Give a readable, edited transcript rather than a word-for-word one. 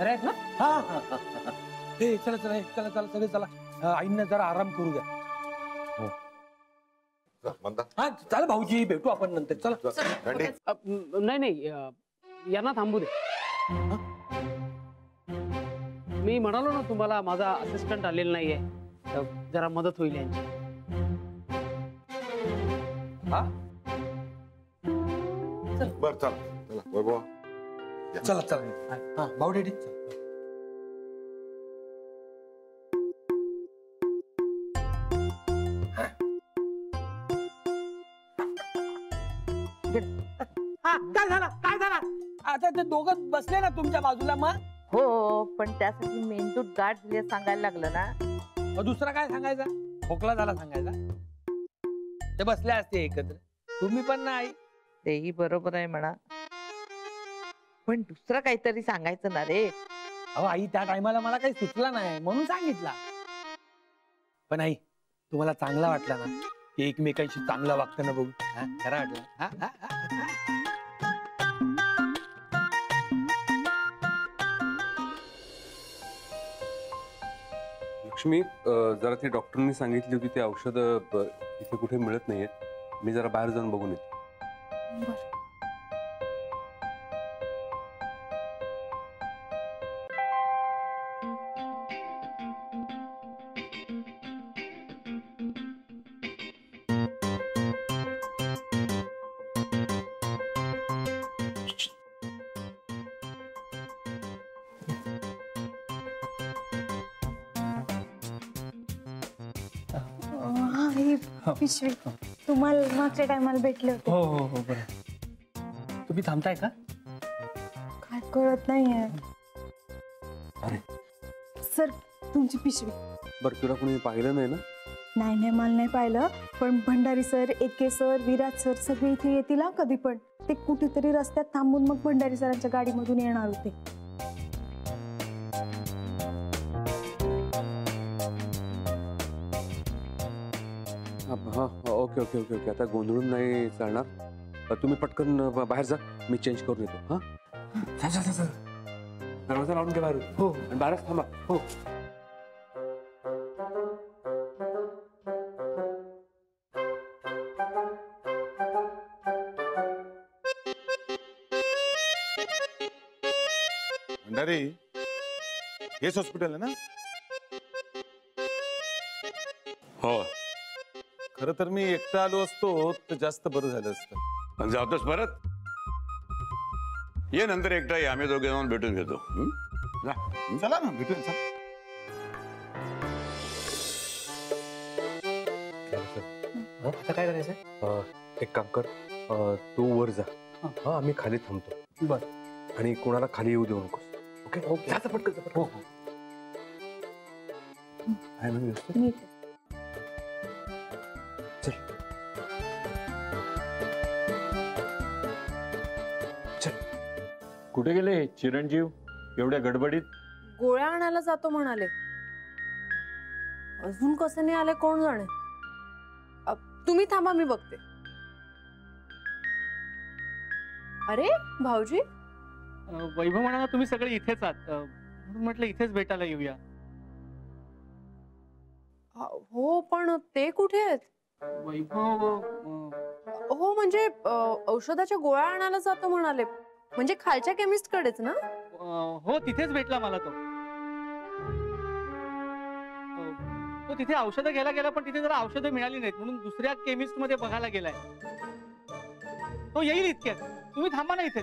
बरे आहेत ना? हा. चला चला चला चला सगळे चला, आईंना जरा आराम करू द्या. हा चला भाऊजी, भेटू आपण नंतर. चला. नाही यांना थांबू दे. मी म्हणालो ना तुम्हाला, माझा असिस्टंट आलेला नाहीये, जरा मदत होईल यांची. बर चला वैभव, चला चला. हा भाऊ डेडी. काय झालं काय झालं? आता ते दोघं बसले ना तुमच्या बाजूला. मग हो, पण त्यासाठी मेंदूत गाठ दिली सांगायला लागलं ना. दुसरा काय सांगायचा? खोकला झाला सांगायचा? ते बसले असते एकत्र, तुम्ही पण नाही. तेही बरोबर आहे म्हणा, पण दुसरं काहीतरी सांगायचं ना रे. अहो आई, त्या टायमाला मला काही सुचला नाही म्हणून सांगितला. पण आई, तुम्हाला चांगला वाटला ना की एकमेकांशी चांगलं वागताना बघू? खरं वाटलं? लक्ष्मी, जरा ती डॉक्टरनी सांगितली होती ती औषधं इथे कुठे मिळत नाहीयेत. मी जरा बाहेर जाऊन बघून येतो. पिशवी तुम्हाला मागच्या टायमाला भेटले होते. हो हो हो, बरं. तुम्ही थांबताय का? काय कळत नाहीये. अरे सर, तुमची पिशवी. बरं, तुला कोणी पाहिलं नाही ना? नाही मला नाही पाहिलं, पण भंडारी सर, एके सर, विराज सर सगळे इथे येतील कधी पण. ते कुठेतरी रस्त्यात थांबून मग भंडारी सरांच्या गाडीमधून येणार होते. हा ओके ओके ओके ओके. आता गोंधळून नाही चालणार. तुम्ही पटकन बाहेर जा, मी चेंज करून येतो. हा दरवाजा लावून घ्या बाहेर. हो, आणि बाहेरच थांबा. हो. भंडारी, हेच हॉस्पिटल आहे ना? हो. खरं तर मी एकटा आलो असतो तर जास्त बरं झालं असतं. पण जातोस परत? ये नंतर एकटा ये, आम्ही दोघे जाऊन भेटून घेतो. चला ना, भेटूया. आता काय करायचं? एक काम कर, तू वर जा. हा, आम्ही खाली थांबतो. बर. आणि कोणाला खाली येऊ देऊ नकोस. Okay okay. जास्त पटकन. हो हो. आहे ना व्यवस्थित? चल चल. कुठे गेले चिरंजीव एवढ्या गडबडीत? गोळ्या आणायला जातो म्हणाले. अजून कसं नाही आले कोण जाणे. तुम्ही थांबा, मी बघते. अरे भाऊजी, वैभव म्हणाला तुम्ही सगळे इथेच आहात, म्हणून म्हटलं इथेच भेटायला येऊया. हो, पण ते कुठे आहेत? वैभव हो, म्हणजे औषधाच्या गोळ्या आणायला जातो म्हणाले. म्हणजे खालच्या केमिस्ट कडेच ना? हो, तिथेच भेटला मला तो. तो तिथे औषधं घ्यायला गेला, पण तिथे जरा औषधं मिळाली नाहीत म्हणून दुसऱ्या केमिस्ट मध्ये बघायला गेलाय. तो येईल इतक्यात, तुम्ही थांबा ना इथे.